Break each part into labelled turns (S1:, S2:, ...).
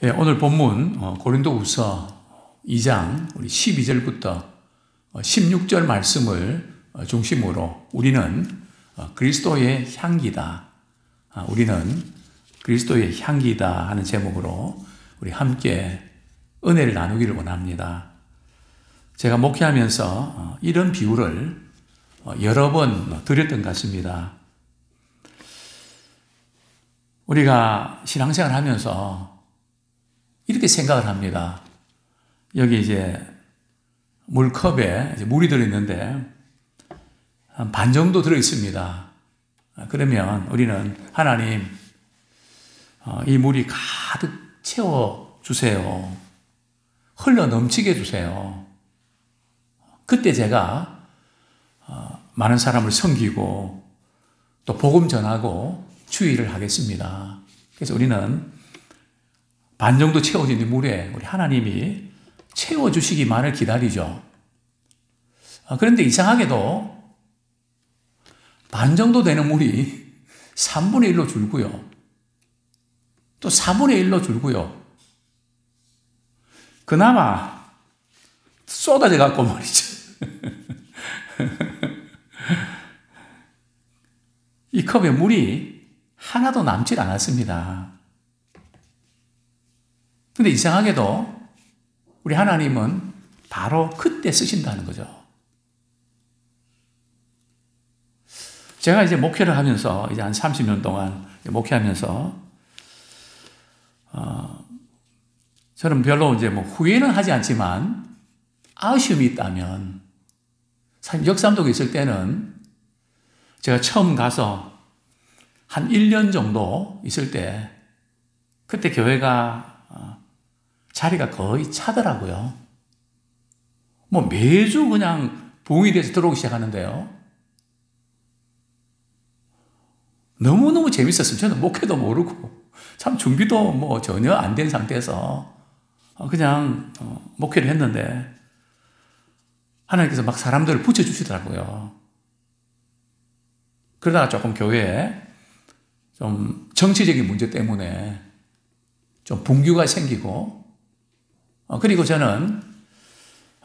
S1: 예, 오늘 본문 고린도후서 2장 우리 12절부터 16절 말씀을 중심으로 우리는 그리스도의 향기다. 우리는 그리스도의 향기다 하는 제목으로 우리 함께 은혜를 나누기를 원합니다. 제가 목회하면서 이런 비유를 여러 번 드렸던 것 같습니다. 우리가 신앙생활 하면서 이렇게 생각을 합니다. 여기 이제 물컵에 이제 물이 들어있는데 한 반 정도 들어있습니다. 그러면 우리는 하나님, 이 물이 가득 채워주세요. 흘러 넘치게 해주세요. 그때 제가 많은 사람을 섬기고 또 복음 전하고 주의를 하겠습니다. 그래서 우리는 반 정도 채워진 이 물에 우리 하나님이 채워주시기만을 기다리죠. 그런데 이상하게도 반 정도 되는 물이 3분의 1로 줄고요. 또 4분의 1로 줄고요. 그나마 쏟아져 갖고 말이죠. 이 컵에 물이 하나도 남질 않았습니다. 근데 이상하게도 우리 하나님은 바로 그때 쓰신다는 거죠. 제가 이제 목회를 하면서 이제 한 30년 동안 목회하면서 저는 별로 이제 뭐 후회는 하지 않지만 아쉬움이 있다면 사실 역삼동에 있을 때는 제가 처음 가서 한 1년 정도 있을 때 그때 교회가 자리가 거의 차더라고요. 뭐 매주 그냥 부흥이 돼서 들어오기 시작하는데요. 너무너무 재밌었어요. 저는 목회도 모르고 참 준비도 뭐 전혀 안 된 상태에서 그냥 목회를 했는데 하나님께서 막 사람들을 붙여주시더라고요. 그러다가 조금 교회에 좀 정치적인 문제 때문에 좀 분규가 생기고 그리고 저는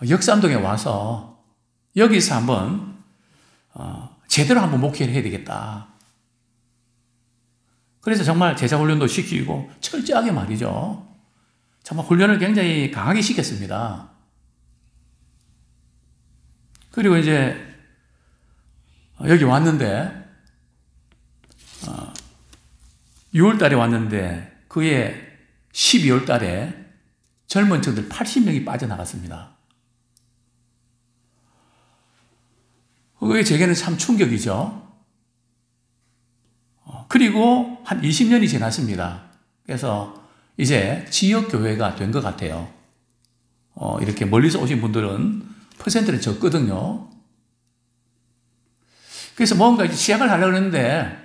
S1: 역삼동에 와서 여기서 한번 제대로 한번 목회를 해야 되겠다. 그래서 정말 제자 훈련도 시키고 철저하게 말이죠. 정말 훈련을 굉장히 강하게 시켰습니다. 그리고 이제 여기 왔는데 6월 달에 왔는데 그해 12월 달에 젊은 층들 80명이 빠져나갔습니다. 그게 제게는 참 충격이죠. 그리고 한 20년이 지났습니다. 그래서 이제 지역교회가 된 것 같아요. 이렇게 멀리서 오신 분들은 퍼센트는 적거든요. 그래서 뭔가 이제 시작을 하려고 했는데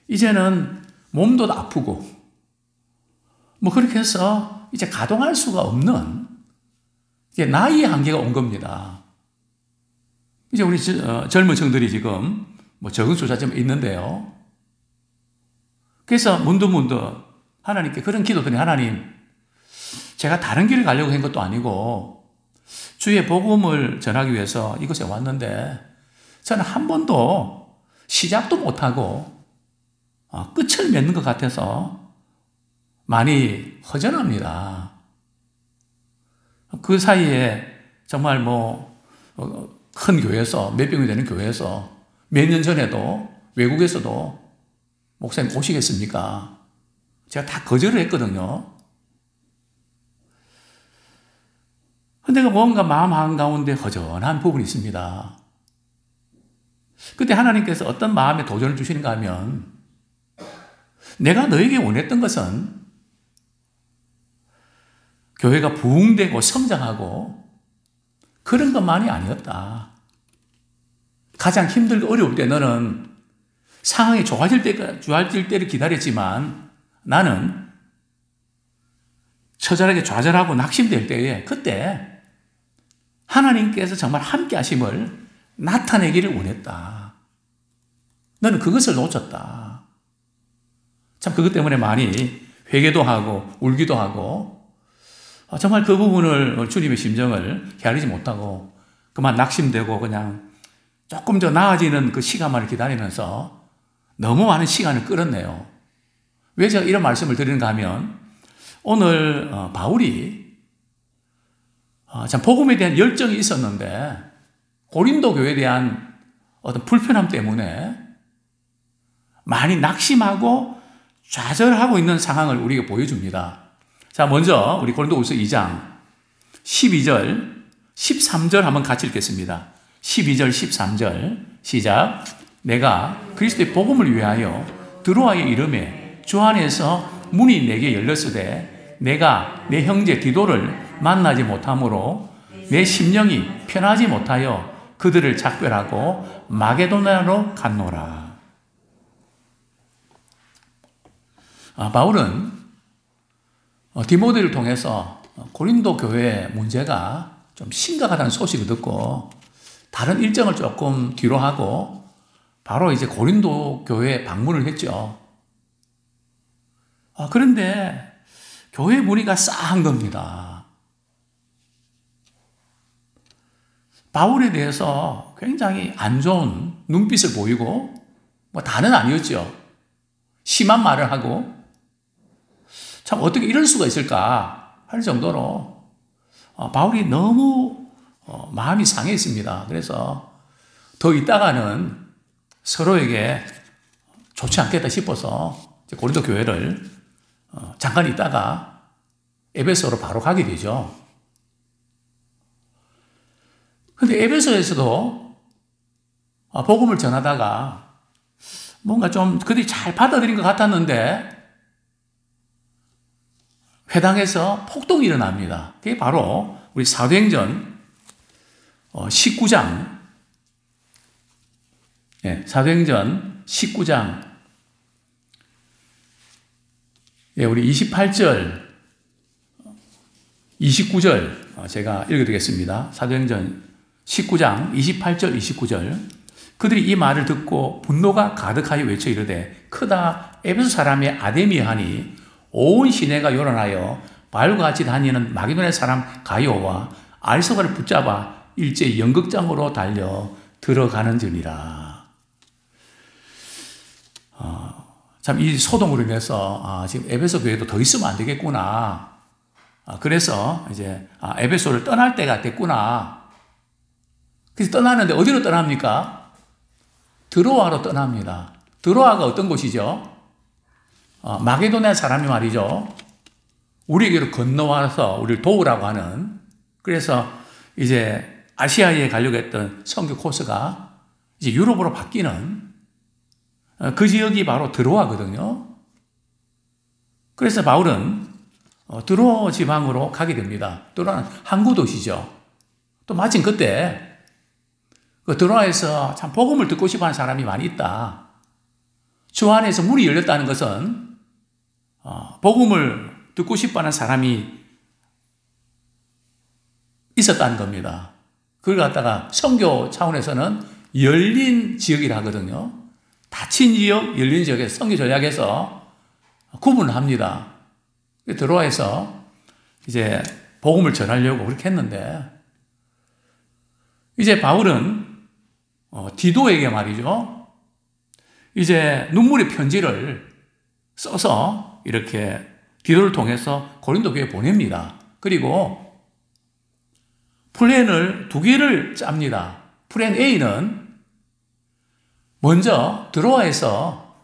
S1: 이제는 몸도 아프고 뭐 그렇게 해서 이제 가동할 수가 없는 이제 나이의 한계가 온 겁니다. 이제 우리 젊은 층들이 지금 뭐 적응 수자점에 있는데요. 그래서 문득문득 하나님께 그런 기도드린 하나님, 제가 다른 길을 가려고 한 것도 아니고 주의 복음을 전하기 위해서 이곳에 왔는데 저는 한 번도 시작도 못하고 끝을 맺는 것 같아서 많이 허전합니다. 그 사이에 정말 큰 교회에서 몇 병이 되는 교회에서 몇 년 전에도 외국에서도 목사님 오시겠습니까? 제가 다 거절을 했거든요. 근데 뭔가 마음 한가운데 허전한 부분이 있습니다. 그때 하나님께서 어떤 마음에 도전을 주시는가 하면 내가 너에게 원했던 것은 교회가 부흥되고 성장하고 그런 것만이 아니었다. 가장 힘들고 어려울 때 너는 상황이 좋아질 때를 기다렸지만 나는 처절하게 좌절하고 낙심될 때에 그때 하나님께서 정말 함께 하심을 나타내기를 원했다. 너는 그것을 놓쳤다. 참 그것 때문에 많이 회개도 하고 울기도 하고 정말 그 부분을 주님의 심정을 헤아리지 못하고 그만 낙심되고 그냥 조금 더 나아지는 그 시간만을 기다리면서 너무 많은 시간을 끌었네요. 왜 제가 이런 말씀을 드리는가 하면 오늘 바울이 참 복음에 대한 열정이 있었는데 고린도 교회에 대한 어떤 불편함 때문에 많이 낙심하고 좌절하고 있는 상황을 우리에게 보여줍니다. 자, 먼저 우리 고린도후서 2장 12절, 13절 한번 같이 읽겠습니다. 12절, 13절 시작. 내가 그리스도의 복음을 위하여 드로아의 이름에 주 안에서 문이 내게 열렸으되 내가 내 형제 디도를 만나지 못하므로 내 심령이 편하지 못하여 그들을 작별하고 마게도냐로 갔노라. 바울은 디모데를 통해서 고린도 교회의 문제가 좀 심각하다는 소식을 듣고 다른 일정을 조금 뒤로 하고 바로 이제 고린도 교회에 방문을 했죠. 그런데 교회 문의가 싸한 겁니다. 바울에 대해서 굉장히 안 좋은 눈빛을 보이고 다는 아니었죠. 심한 말을 하고 참 어떻게 이럴 수가 있을까 할 정도로 바울이 너무 마음이 상했습니다. 그래서 더 있다가는 서로에게 좋지 않겠다 싶어서 고린도 교회를 잠깐 있다가 에베소로 바로 가게 되죠. 근데 에베소에서도 복음을 전하다가 뭔가 좀 그들이 잘 받아들인 것 같았는데 회당에서 폭동이 일어납니다. 그게 바로 우리 사도행전 19장, 사도행전 19장, 우리 28절, 29절 제가 읽어드리겠습니다. 사도행전 19장 28절, 29절. 그들이 이 말을 듣고 분노가 가득하여 외쳐 이르되 크다 에베소 사람의 아데미하니 온 시내가 요란하여 바울과 같이 다니는 마게도냐 사람 가이오와 알소가를 붙잡아 일제 연극장으로 달려 들어가는지니라. 참 이 소동으로 인해서 지금 에베소 교회도 더 있으면 안 되겠구나. 그래서 이제 에베소를 떠날 때가 됐구나. 그래서 떠나는데 어디로 떠납니까? 드로아로 떠납니다. 드로아가 어떤 곳이죠? 마게도냐 사람이 말이죠. 우리에게로 건너와서 우리를 도우라고 하는, 그래서 이제 아시아에 가려고 했던 선교 코스가 이제 유럽으로 바뀌는 그 지역이 바로 드로아거든요. 그래서 바울은 드로아 지방으로 가게 됩니다. 드로아는 항구 도시죠. 또 마침 그때 그 드로아에서 참 복음을 듣고 싶어 하는 사람이 많이 있다. 주 안에서 문이 열렸다는 것은 복음을 듣고 싶어 하는 사람이 있었다는 겁니다. 그걸 갖다가 선교 차원에서는 열린 지역이라 하거든요. 닫힌 지역, 열린 지역에서 선교 전략에서 구분을 합니다. 드로아에서 이제 복음을 전하려고 그렇게 했는데 이제 바울은 디도에게 말이죠. 이제 눈물의 편지를 써서 이렇게 디도를 통해서 고린도 교회에 보냅니다. 그리고 플랜을 두 개를 짭니다. 플랜 A는 먼저 드로아에서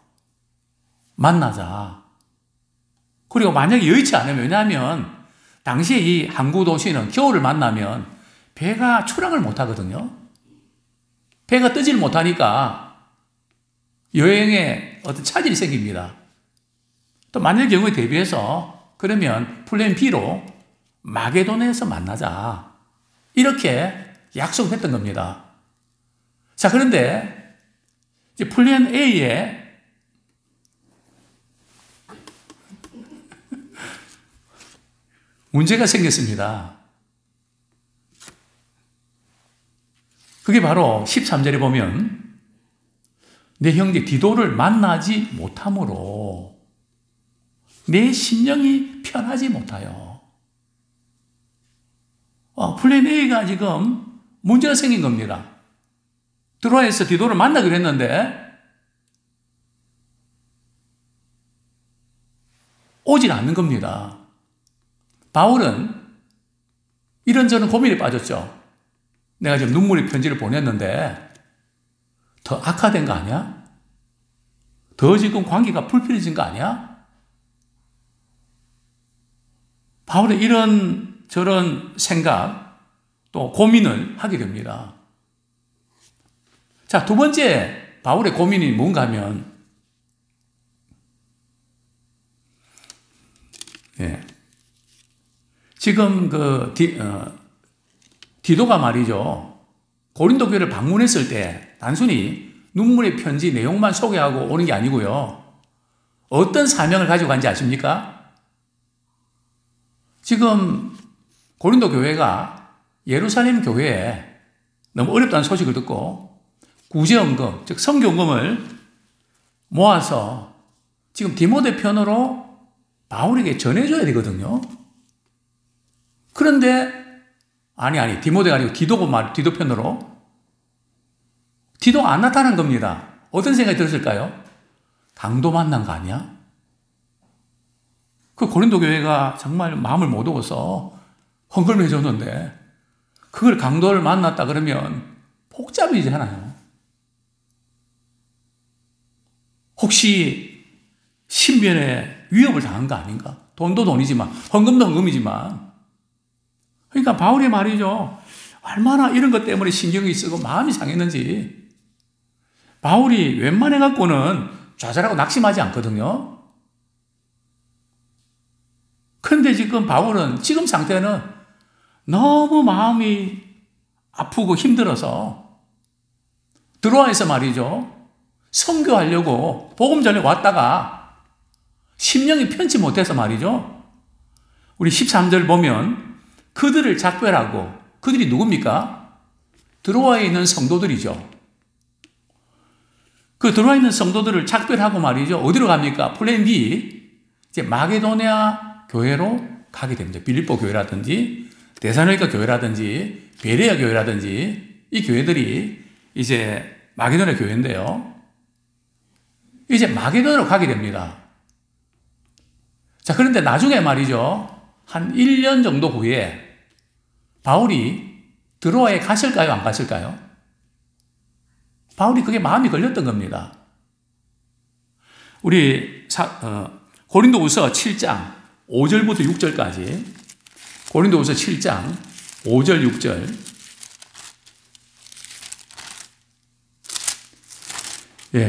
S1: 만나자. 그리고 만약에 여의치 않으면, 왜냐하면 당시에 이 항구 도시는 겨울을 만나면 배가 출항을 못 하거든요. 배가 뜨질 못하니까 여행에 어떤 차질이 생깁니다. 또 만일 경우에 대비해서 그러면 플랜 B로 마게도냐에서 만나자. 이렇게 약속했던 겁니다. 자, 그런데 이제 플랜 A에 문제가 생겼습니다. 그게 바로 13절에 보면 내 형제 디도를 만나지 못함으로, 내 심령이 편하지 못하여. 플랜 A가 지금 문제가 생긴 겁니다. 드로아에서 디도를 만나기로 했는데 오질 않는 겁니다. 바울은 이런저런 고민에 빠졌죠. 내가 지금 눈물의 편지를 보냈는데 더 악화된 거 아니야? 더 지금 관계가 불편해진 거 아니야? 바울은 이런 저런 생각 또 고민을 하게 됩니다. 자, 두 번째 바울의 고민이 뭔가 하면 지금 디도가 말이죠. 고린도 교회를 방문했을 때 단순히 눈물의 편지 내용만 소개하고 오는 게 아니고요. 어떤 사명을 가지고 간지 아십니까? 지금 고린도 교회가 예루살렘 교회에 너무 어렵다는 소식을 듣고 구제헌금, 즉 선교헌금을 모아서 지금 디모데 편으로 바울에게 전해줘야 되거든요. 그런데 아니 디모데가 아니고 디도 편으로 디도가 안 나타난 겁니다. 어떤 생각이 들었을까요? 강도 만난 거 아니야? 그 고린도 교회가 정말 마음을 못 먹어서 헌금을 해줬는데 그걸 강도를 만났다 그러면 복잡이잖아요. 혹시 신변에 위협을 당한 거 아닌가? 돈도 돈이지만 헌금도 헌금이지만 그러니까 바울이 말이죠. 얼마나 이런 것 때문에 신경이 쓰고 마음이 상했는지 바울이 웬만해 갖고는 좌절하고 낙심하지 않거든요. 그런데 지금 바울은 지금 상태는 너무 마음이 아프고 힘들어서 드로아에서 말이죠. 선교하려고 복음 전에 왔다가 심령이 편치 못해서 말이죠. 우리 13절 보면 그들을 작별하고 그들이 누굽니까? 드로아에 있는 성도들이죠. 그 드로아에 있는 성도들을 작별하고 말이죠. 어디로 갑니까? 플랜 B, 이제 마게도니아 교회로 가게 됩니다. 빌립보 교회라든지 데살로니가 교회라든지 베레아 교회라든지 이 교회들이 이제 마게도니아 교회인데요. 이제 마게도니아로 가게 됩니다. 자, 그런데 나중에 말이죠. 한 1년 정도 후에 바울이 드로아에 갔을까요? 안 갔을까요? 바울이 그게 마음이 걸렸던 겁니다. 우리 고린도후서 7장 5절부터 6절까지 고린도후서 7장 5절 6절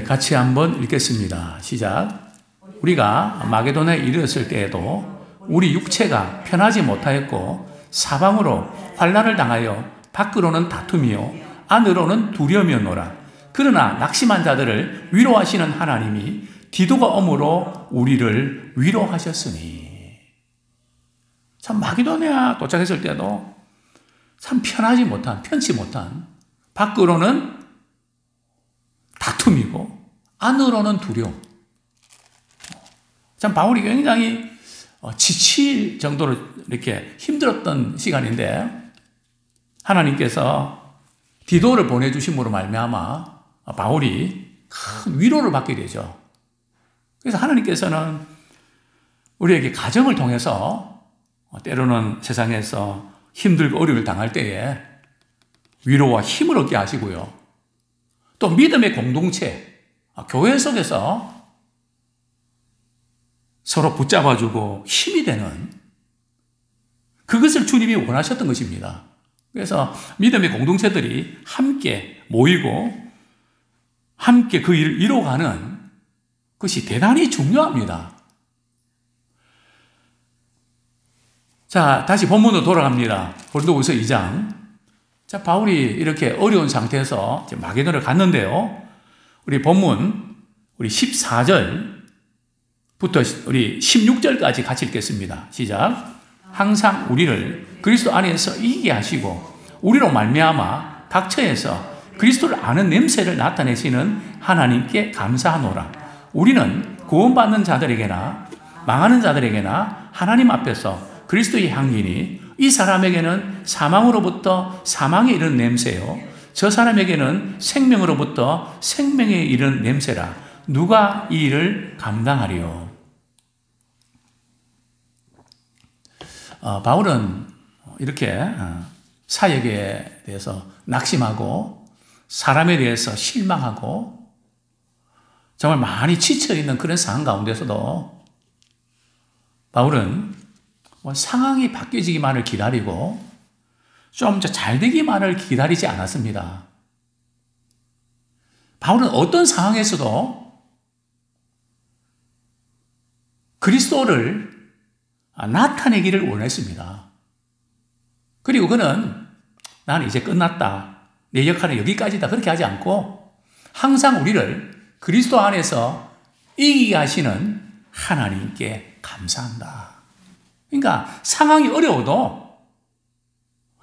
S1: 같이 한번 읽겠습니다. 시작. 우리가 마게도냐에 이르렀을 때에도 우리 육체가 편하지 못하였고 사방으로 환난을 당하여 밖으로는 다툼이요 안으로는 두려움이었노라. 그러나 낙심한 자들을 위로하시는 하나님이 디도가 오므로 우리를 위로하셨으니. 참 마게도냐 도착했을 때도 참 편치 못한 밖으로는 다툼이고 안으로는 두려움. 참 바울이 굉장히 지칠 정도로 이렇게 힘들었던 시간인데 하나님께서 디도를 보내주심으로 말미암아 바울이 큰 위로를 받게 되죠. 그래서 하나님께서는 우리에게 가정을 통해서 때로는 세상에서 힘들고 어려움을 당할 때에 위로와 힘을 얻게 하시고요. 또 믿음의 공동체, 교회 속에서 서로 붙잡아주고 힘이 되는 그것을 주님이 원하셨던 것입니다. 그래서 믿음의 공동체들이 함께 모이고 함께 그 일을 이뤄가는 것이 대단히 중요합니다. 자, 다시 본문으로 돌아갑니다. 고린도후서 2장. 자, 바울이 이렇게 어려운 상태에서 마게도냐를 갔는데요. 우리 본문, 우리 14절부터 우리 16절까지 같이 읽겠습니다. 시작. 항상 우리를 그리스도 안에서 이기게 하시고 우리로 말미암아 각처에서 그리스도를 아는 냄새를 나타내시는 하나님께 감사하노라. 우리는 구원받는 자들에게나 망하는 자들에게나 하나님 앞에서 그리스도의 향기니 이 사람에게는 사망으로부터 사망에 이른 냄새요 저 사람에게는 생명으로부터 생명에 이른 냄새라. 누가 이 일을 감당하리요? 바울은 이렇게 사역에 대해서 낙심하고 사람에 대해서 실망하고 정말 많이 지쳐있는 그런 상황 가운데서도 바울은 상황이 바뀌어지기만을 기다리고 좀 잘 되기만을 기다리지 않았습니다. 바울은 어떤 상황에서도 그리스도를 나타내기를 원했습니다. 그리고 그는 나는 이제 끝났다. 내 역할은 여기까지다. 그렇게 하지 않고 항상 우리를 그리스도 안에서 이기게 하시는 하나님께 감사한다. 그러니까 상황이 어려워도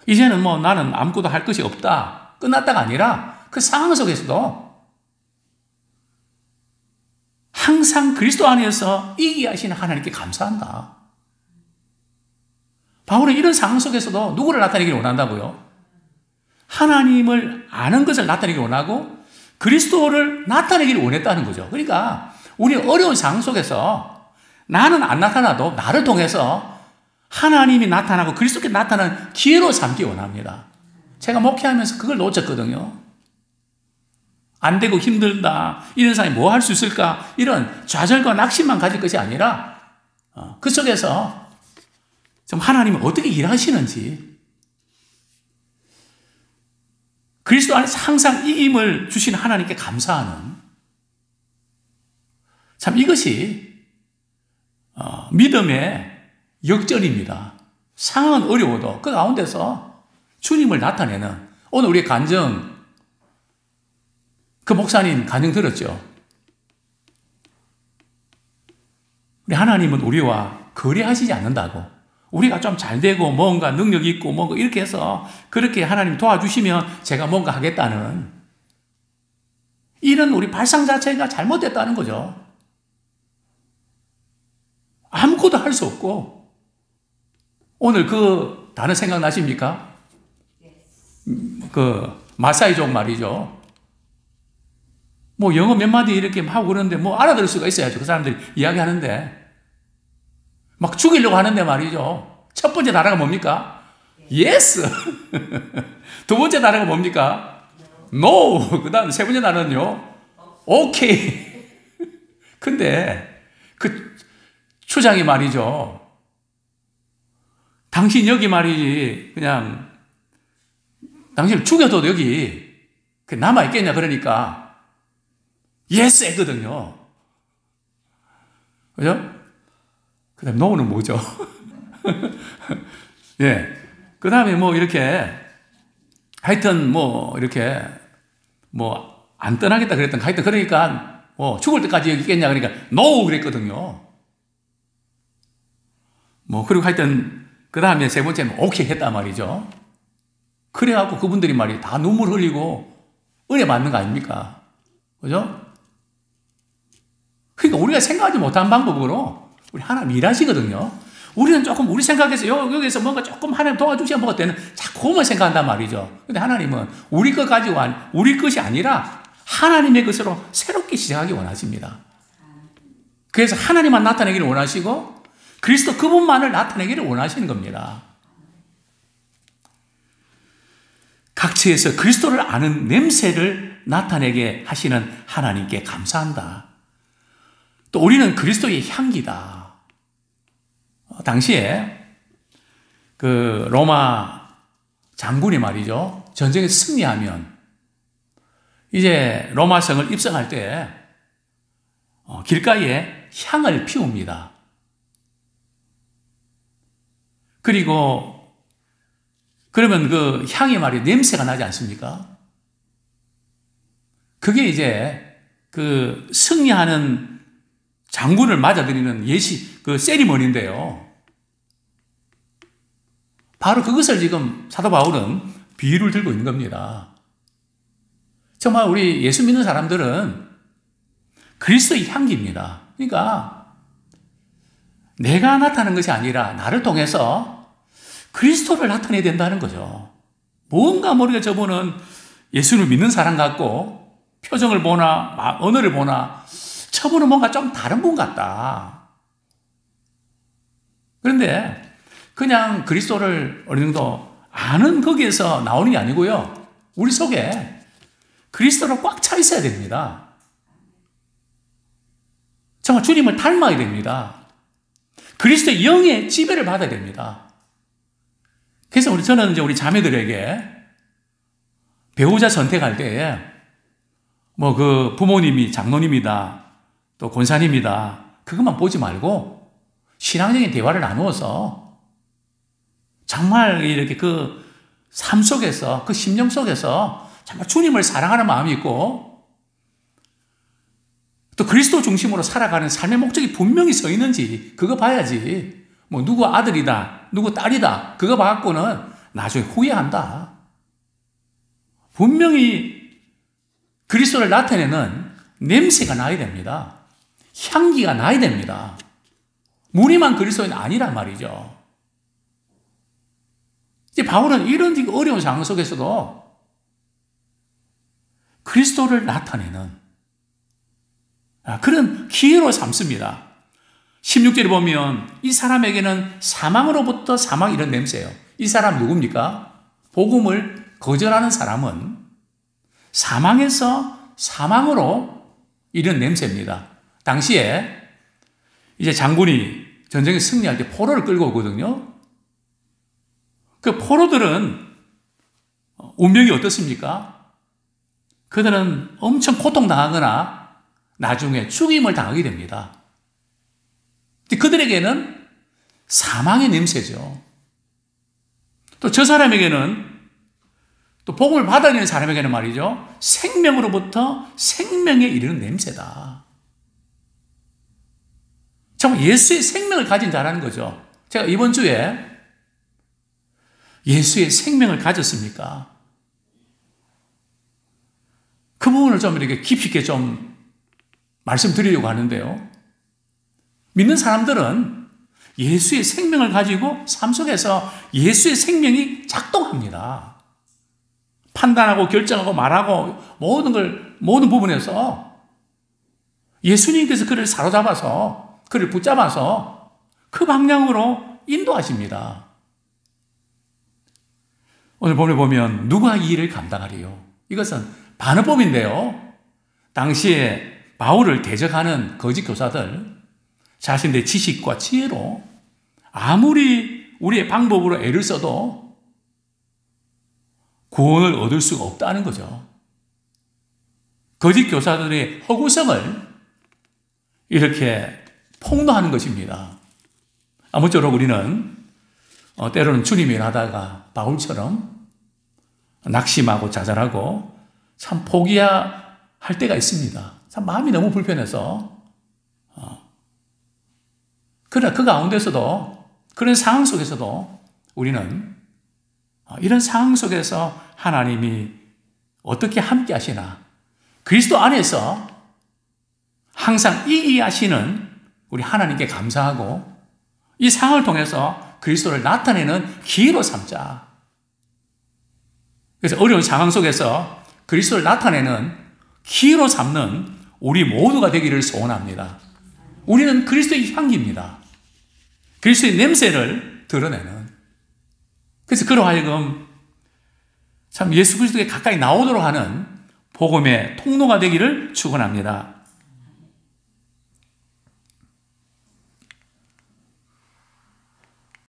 S1: 이제는 나는 아무것도 할 것이 없다. 끝났다가 아니라 그 상황 속에서도 항상 그리스도 안에서 이기게 하시는 하나님께 감사한다. 바울은 이런 상황 속에서도 누구를 나타내기를 원한다고요? 하나님을 아는 것을 나타내기를 원하고 그리스도를 나타내기를 원했다는 거죠. 그러니까 우리는 어려운 상황 속에서 나는 안 나타나도 나를 통해서 하나님이 나타나고 그리스도께 나타나는 기회로 삼기 원합니다. 제가 목회하면서 그걸 놓쳤거든요. 안 되고 힘들다. 이런 사람이 뭐 할 수 있을까? 이런 좌절과 낙심만 가질 것이 아니라 그 속에서 좀 하나님은 어떻게 일하시는지 그리스도 안에서 항상 이김을 주시는 하나님께 감사하는 참 이것이 믿음의 역전입니다. 상황은 어려워도 그 가운데서 주님을 나타내는 오늘 우리의 간증 그 목사님 간증 들었죠? 우리 하나님은 우리와 거래하시지 않는다고 우리가 좀 잘 되고 뭔가 능력 있고 뭔가 이렇게 해서 그렇게 하나님 도와주시면 제가 뭔가 하겠다는 이런 우리 발상 자체가 잘못됐다는 거죠. 아무것도 할 수 없고 오늘 그 단어 생각나십니까? 그 마사이족 말이죠. 영어 몇 마디 이렇게 하고 그러는데 알아들을 수가 있어야죠. 그 사람들이 이야기하는데 막 죽이려고 하는데 말이죠. 첫 번째 단어가 뭡니까? Yes. 두 번째 단어가 뭡니까? No. 그 다음 세 번째 단어는요. Okay. 근데 그 추장이 말이죠. 당신 여기 말이지 그냥 당신을 죽여도 여기 남아있겠냐 그러니까 yes 했거든요. 그죠? 그 다음에 no는 뭐죠? 예. 그 다음에 이렇게 하여튼 이렇게 안 떠나겠다 그랬던 하여튼 그러니까 죽을 때까지 여기 있겠냐 그러니까 no 그랬거든요. 그리고 하여튼 그 다음에 세 번째는 오케이 했단 말이죠. 그래갖고 그분들이 말이 다 눈물 흘리고 은혜 받는 거 아닙니까? 그죠? 그러니까 우리가 생각하지 못한 방법으로 우리 하나님 일하시거든요. 우리는 조금 우리 생각에서 여기서 뭔가 조금 하나님 도와주시면 뭐가 되는 자꾸만 생각한단 말이죠. 근데 하나님은 우리 것 가지고 우리 것이 아니라 하나님의 것으로 새롭게 시작하기 원하십니다. 그래서 하나님만 나타내기를 원하시고 그리스도 그분만을 나타내기를 원하시는 겁니다. 각처에서 그리스도를 아는 냄새를 나타내게 하시는 하나님께 감사한다. 또 우리는 그리스도의 향기다. 당시에 그 로마 장군이 말이죠. 전쟁에 승리하면 이제 로마 성을 입성할 때 길가에 향을 피웁니다. 그리고 그러면 그 향이 말이 냄새가 나지 않습니까? 그게 이제 그 승리하는 장군을 맞아들이는 그 세리머니인데요. 바로 그것을 지금 사도 바울은 비유를 들고 있는 겁니다. 정말 우리 예수 믿는 사람들은 그리스도의 향기입니다. 그러니까 내가 나타나는 것이 아니라 나를 통해서 그리스도를 나타내야 된다는 거죠. 뭔가 모르게 저분은 예수를 믿는 사람 같고 표정을 보나 언어를 보나 저분은 뭔가 좀 다른 분 같다. 그런데 그냥 그리스도를 어느 정도 아는 거기에서 나오는 게 아니고요. 우리 속에 그리스도로 꽉 차 있어야 됩니다. 정말 주님을 닮아야 됩니다. 그리스도의 영의 지배를 받아야 됩니다. 그래서 저는 이제 우리 자매들에게 배우자 선택할 때에 부모님이 장로님이다, 또 권사님이다, 그것만 보지 말고 신앙적인 대화를 나누어서 정말 이렇게 그 삶 속에서, 그 심령 속에서 정말 주님을 사랑하는 마음이 있고 또 그리스도 중심으로 살아가는 삶의 목적이 분명히 서 있는지 그거 봐야지. 누구 아들이다, 누구 딸이다, 그거 봐갖고는 나중에 후회한다. 분명히 그리스도를 나타내는 냄새가 나야 됩니다. 향기가 나야 됩니다. 무늬만 그리스도인은 아니란 말이죠. 이제 바울은 이런 어려운 상황 속에서도 그리스도를 나타내는 그런 기회로 삼습니다. 16절에 보면 이 사람에게는 사망으로부터 사망 이런 냄새예요. 이 사람 누굽니까? 복음을 거절하는 사람은 사망에서 사망으로 이런 냄새입니다. 당시에 이제 장군이 전쟁에 승리할 때 포로를 끌고 오거든요. 그 포로들은 운명이 어떻습니까? 그들은 엄청 고통당하거나 나중에 죽임을 당하게 됩니다. 그들에게는 사망의 냄새죠. 또 저 사람에게는 또 복음을 받아들이는 사람에게는 말이죠. 생명으로부터 생명에 이르는 냄새다. 정말 예수의 생명을 가진 자라는 거죠. 제가 이번 주에 예수의 생명을 가졌습니까? 그 부분을 좀 이렇게 깊이 있게 좀 말씀드리려고 하는데요. 믿는 사람들은 예수의 생명을 가지고 삶 속에서 예수의 생명이 작동합니다. 판단하고 결정하고 말하고 모든 부분에서 예수님께서 그를 사로잡아서 그를 붙잡아서 그 방향으로 인도하십니다. 오늘 본문에 보면 누가 이 일을 감당하리요? 이것은 반어법인데요. 당시에 바울을 대적하는 거짓 교사들 자신들의 지식과 지혜로 아무리 우리의 방법으로 애를 써도 구원을 얻을 수가 없다는 거죠. 거짓 교사들의 허구성을 이렇게 폭로하는 것입니다. 아무쪼록 우리는 때로는 주님이 일하다가 바울처럼 낙심하고 좌절하고 참 포기할 때가 있습니다. 참 마음이 너무 불편해서. 그러나 그 가운데서도 그런 상황 속에서도 우리는 이런 상황 속에서 하나님이 어떻게 함께 하시나 그리스도 안에서 항상 이기게 하시는 우리 하나님께 감사하고 이 상황을 통해서 그리스도를 나타내는 기회로 삼자. 그래서 어려운 상황 속에서 그리스도를 나타내는 기회로 삼는 우리 모두가 되기를 소원합니다. 우리는 그리스도의 향기입니다. 그리스도의 냄새를 드러내는. 그래서 그로 하여금 참 예수 그리스도에 가까이 나오도록 하는 복음의 통로가 되기를 축원합니다.